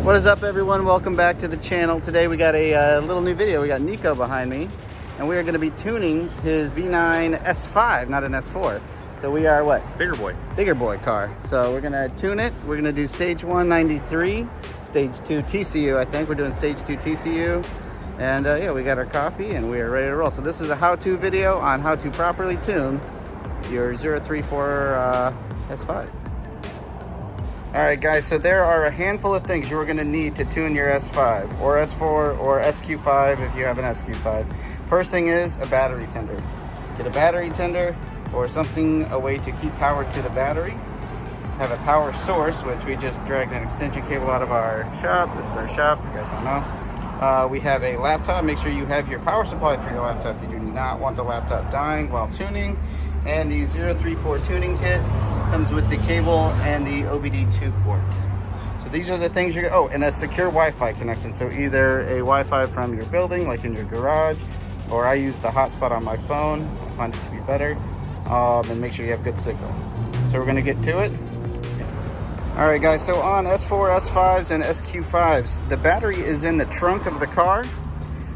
What is up, everyone? Welcome back to the channel. Today we got a little new video. We got Nico behind me, and we are going to be tuning his V9 S5, not an S4. So we are what? Bigger boy. Bigger boy car. So we're going to tune it. We're going to do stage 1 93, stage 2 TCU. I think we're doing stage 2 TCU. And yeah, we got our coffee and we are ready to roll. So this is a how-to video on how to properly tune your 034 S5. All right, guys, so there are a handful of things you're gonna need to tune your S5 or S4 or SQ5 if you have an SQ5. First thing is a battery tender. Get a battery tender or something, a way to keep power to the battery. Have a power source, which we just dragged an extension cable out of our shop. This is our shop, you guys don't know. We have a laptop. Make sure you have your power supply for your laptop. You do not want the laptop dying while tuning. And the 034 tuning kit comes with the cable and the OBD2 port. So these are the things you're, oh, and a secure Wi-Fi connection. So either a Wi-Fi from your building, like in your garage, or I use the hotspot on my phone. I find it to be better. And make sure you have good signal. So we're gonna get to it. All right, guys, so on S4, S5s, and SQ5s, the battery is in the trunk of the car.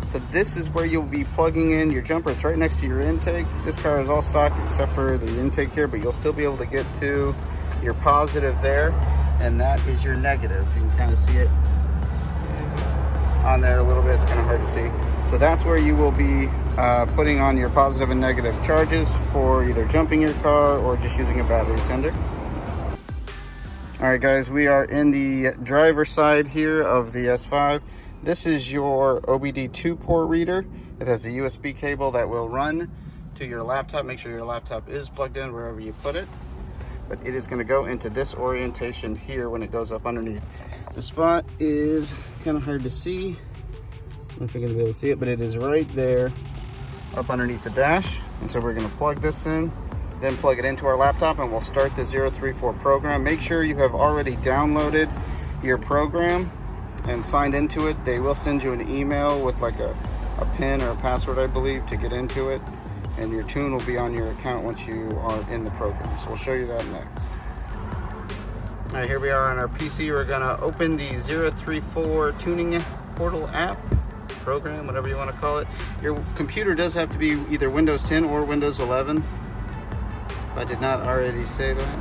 So this is where you'll be plugging in your jumper. It's right next to your intake. This car is all stock except for the intake here, but you'll still be able to get to your positive there, and that is your negative. You can kind of see it on there a little bit. It's kind of hard to see. So that's where you will be putting on your positive and negative charges for either jumping your car or just using a battery tender. All right, guys, we are in the driver's side here of the S5. This is your OBD2 port reader. It has a USB cable that will run to your laptop. Make sure your laptop is plugged in wherever you put it. But it is gonna go into this orientation here when it goes up underneath. The spot is kind of hard to see. I don't know if you're gonna be able to see it, but it is right there up underneath the dash. And so we're gonna plug this in, then plug it into our laptop, and we'll start the 034 program. Make sure you have already downloaded your program and signed into it. They will send you an email with like a PIN or a password, I believe, to get into it. And your tune will be on your account once you are in the program. So we'll show you that next. All right, here we are on our PC. We're gonna open the 034 tuning portal app, program, whatever you wanna call it. Your computer does have to be either Windows 10 or Windows 11. If I did not already say that.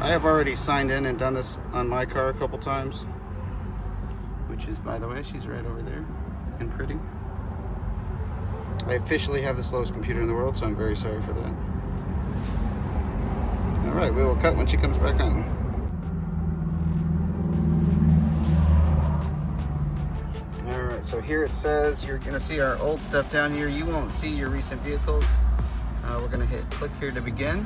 I have already signed in and done this on my car a couple times. Which is, by the way, she's right over there, looking pretty. I officially have the slowest computer in the world, so I'm very sorry for that. All right, we will cut when she comes back on. All right, so here it says, you're gonna see our old stuff down here. You won't see your recent vehicles. We're gonna hit click here to begin.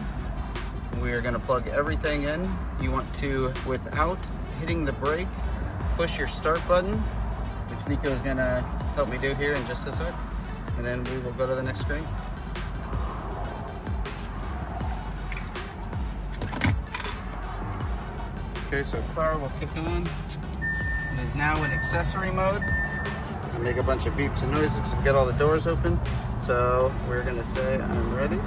We are gonna plug everything in. You want to, without hitting the brake, push your start button, which Nico is gonna help me do here in just a sec, and then we will go to the next screen. Okay, so car will kick on. It is now in accessory mode. I make a bunch of beeps and noises to get all the doors open. So we're gonna say I'm ready.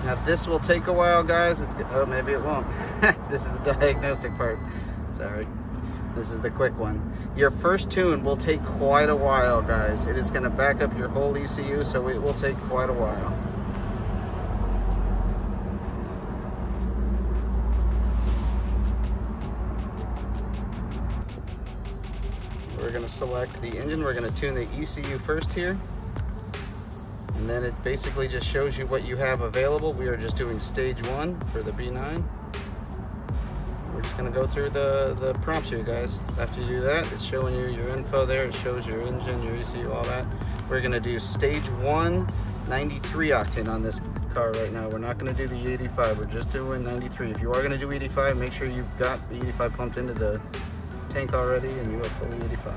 Now this will take a while, guys. Oh, maybe it won't. This is the diagnostic part. Sorry. This is the quick one. Your first tune will take quite a while, guys. It is gonna back up your whole ECU, so it will take quite a while. We're gonna select the engine. We're gonna tune the ECU first here. And then it basically just shows you what you have available. We are just doing stage 1 for the B9. We're just gonna go through the prompts here, guys. After you do that, it's showing you your info there. It shows your engine, your ECU, all that. We're gonna do stage 1, 93 octane on this car right now. We're not gonna do the 85, we're just doing 93. If you are gonna do 85, make sure you've got the 85 pumped into the tank already and you are fully 85.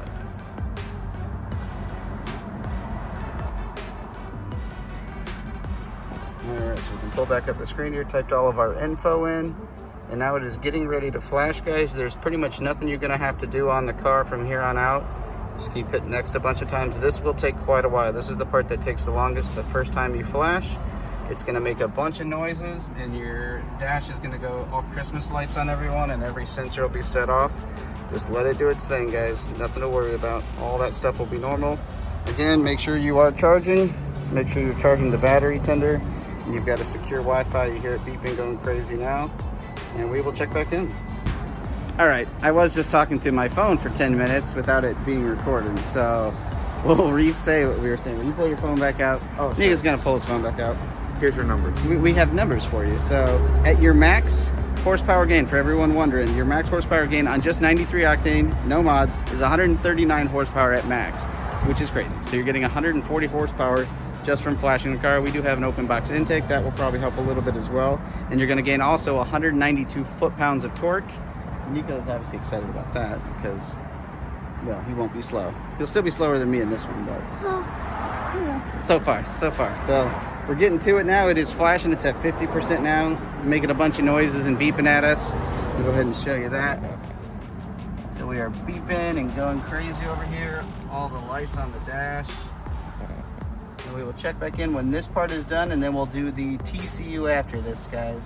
Alright, so we can pull back up the screen here, typed all of our info in, and now it is getting ready to flash, guys. There's pretty much nothing you're gonna have to do on the car from here on out. Just keep hitting next a bunch of times. This will take quite a while. This is the part that takes the longest. The first time you flash, It's gonna make a bunch of noises, and your dash is gonna go all Christmas lights on everyone, and every sensor will be set off. Just let it do its thing, guys. Nothing to worry about. All that stuff will be normal. Again, make sure you are charging. Make sure you're charging the battery tender. And you've got a secure Wi-Fi. You hear it beeping, going crazy now. And we will check back in. All right, I was just talking to my phone for 10 minutes without it being recorded. So we'll re-say what we were saying. Will you pull your phone back out? Oh, sure. Nika's gonna pull his phone back out. Here's your numbers. We have numbers for you. So at your max horsepower gain, for everyone wondering, your max horsepower gain on just 93 octane, no mods, is 139 horsepower at max, which is crazy. So you're getting 140 horsepower just from flashing the car. We do have an open box intake. That will probably help a little bit as well. And you're gonna gain also 192 foot-pounds of torque. Nico's obviously excited about that because, well, he won't be slow. He'll still be slower than me in this one, but yeah. So far. So we're getting to it now. It is flashing. It's at 50% now, making a bunch of noises and beeping at us. I'll go ahead and show you that. So we are beeping and going crazy over here. All the lights on the dash. And we will check back in when this part is done, and then we'll do the TCU after this, guys.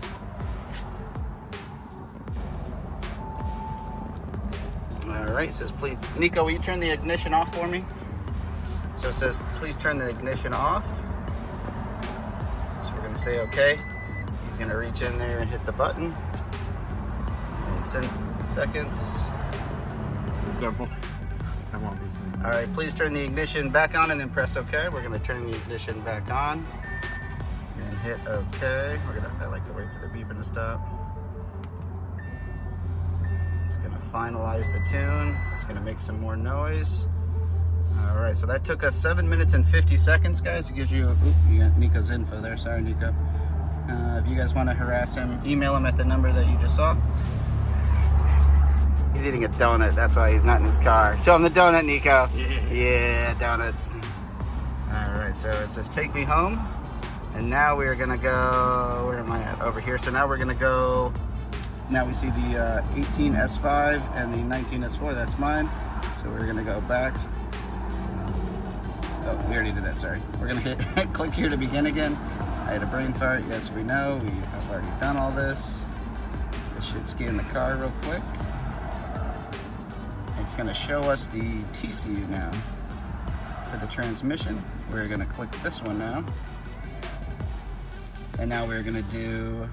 All right, it says, please, Nico, will you turn the ignition off for me? So it says, please turn the ignition off. So we're gonna say okay. He's gonna reach in there and hit the button. It's in seconds. All right, please turn the ignition back on and then press okay. We're gonna turn the ignition back on and hit okay. I like to wait for the beeping to stop. It's gonna finalize the tune. It's gonna make some more noise. All right, so that took us 7 minutes and 50 seconds, guys. It gives you, you got Nico's info there. Sorry, Nico. If you guys want to harass him, email him at the number that you just saw. He's eating a donut. That's why he's not in his car. Show him the donut, Nico. Yeah, donuts. All right, so it says take me home. And now we're gonna go, where am I at? Over here. So now we're gonna go, now we see the 18 S5 and the 19 S4, that's mine. So we're gonna go back. Oh, we already did that, sorry. We're gonna hit click here to begin again. I had a brain fart, yes we know. We have already done all this. This should scan the car real quick. It's gonna show us the TCU now. For the transmission, we're gonna click this one now. And now we're gonna do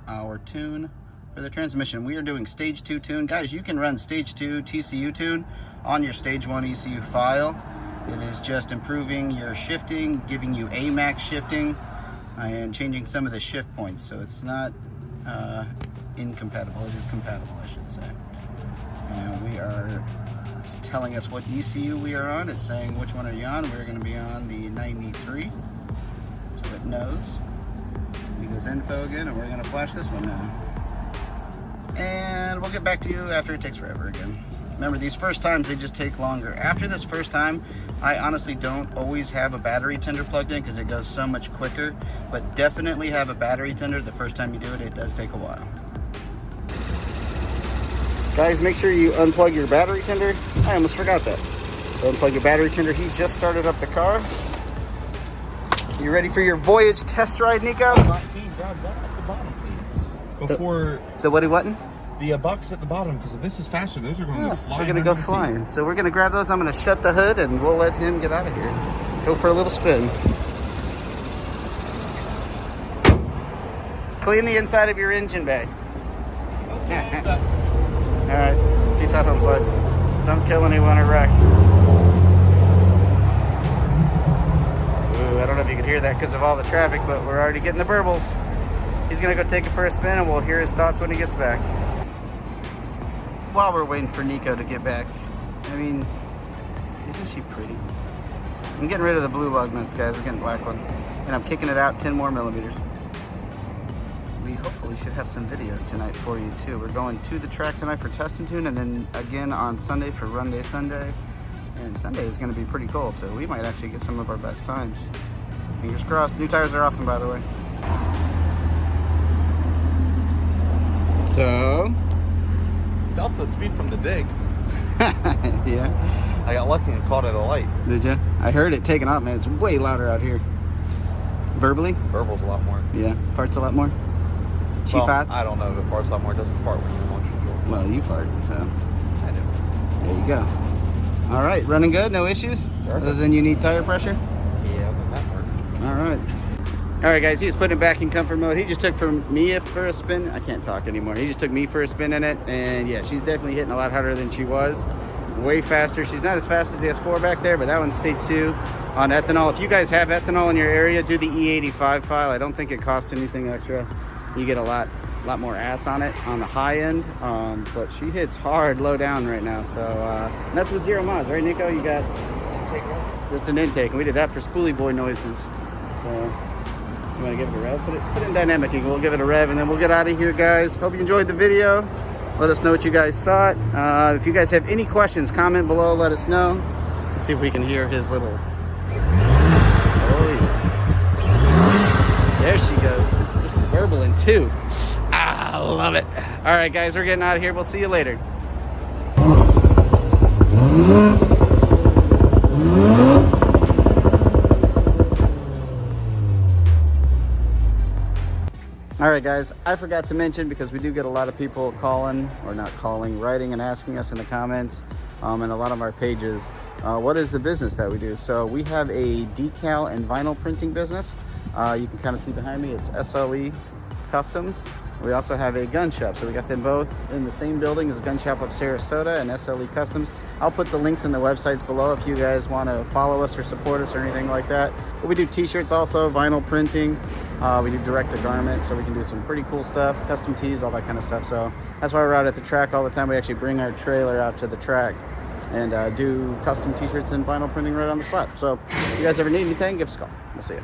our tune for the transmission. We are doing stage 2 tune. Guys, you can run stage 2 TCU tune on your stage 1 ECU file. It is just improving your shifting, giving you AMAX shifting, and changing some of the shift points. So it's not incompatible, it is compatible, I should say. And it's telling us what ECU we are on. It's saying which one are you on. We're gonna be on the 93, so it knows. Nico's info again, and we're gonna flash this one now. And we'll get back to you after it takes forever again. Remember, these first times, they just take longer. After this first time, I honestly don't always have a battery tender plugged in because it goes so much quicker, but definitely have a battery tender the first time you do it. It does take a while. Guys, make sure you unplug your battery tender. I almost forgot that. So unplug your battery tender. He just started up the car. You ready for your voyage test ride, Nico? Can you grab that at the bottom, please? Before the what-y button? The box at the bottom, because if this is faster, those are going to go flying. We're going to go flying. So we're going to grab those. I'm going to shut the hood and we'll let him get out of here. Go for a little spin. Clean the inside of your engine bay. All right. Peace out, home slice. Don't kill anyone or wreck. Ooh, I don't know if you could hear that because of all the traffic, but we're already getting the burbles. He's going to go take it for a spin and we'll hear his thoughts when he gets back. While we're waiting for Nico to get back, I mean, isn't she pretty? I'm getting rid of the blue lug nuts, guys. We're getting black ones. And I'm kicking it out 10 more millimeters. We hopefully should have some videos tonight for you too. We're going to the track tonight for test and tune, and then again on Sunday for Run Day Sunday. And Sunday is going to be pretty cold, so we might actually get some of our best times. Fingers crossed. New tires are awesome, by the way. So... felt the speed from the dig. Yeah. I got lucky and caught at a light. Did you? I heard it taking off, man. It's way louder out here. Verbally? Verbal's a lot more. Yeah. Farts a lot more? She Well, farts? I don't know if it farts a lot more. It doesn't fart when you're emotional. Well, you fart, so I do. there you go. All right, running good? No issues? Perfect. Other than you need tire pressure? Yeah, but that works. All right. All right, guys, he's putting it back in comfort mode. He just took me for a spin. I can't talk anymore. He just took me for a spin in it. And yeah, she's definitely hitting a lot harder than she was. Way faster. She's not as fast as the S4 back there, but that one's stage 2 on ethanol. If you guys have ethanol in your area, do the E85 file. I don't think it costs anything extra. You get a lot more ass on it on the high end. But she hits hard low down right now. So and that's with 0 miles, right, Nico? You got just an intake. And we did that for Spoolie Boy noises. So you want to give it a rev? Put it in dynamic. We'll give it a rev and then we'll get out of here, guys. Hope you enjoyed the video. Let us know what you guys thought. If you guys have any questions, comment below. Let us know. Let's see if we can hear his little... Oh, yeah. There she goes. Just burbling too. I love it. All right, guys, we're getting out of here. We'll see you later. All right, guys, I forgot to mention, because we do get a lot of people calling, or not calling, writing and asking us in the comments and a lot of our pages, what is the business that we do? So we have a decal and vinyl printing business. You can kind of see behind me, it's SLE Customs. We also have a gun shop, so we got them both in the same building as Gun Shop of Sarasota and SLE Customs. I'll put the links in the websites below if you guys want to follow us or support us or anything like that. But we do t-shirts also, vinyl printing. We do direct to garment, so we can do some pretty cool stuff, custom tees, all that kind of stuff. So that's why we're out at the track all the time. We actually bring our trailer out to the track and do custom t-shirts and vinyl printing right on the spot. So if you guys ever need anything, give us a call. We'll see you.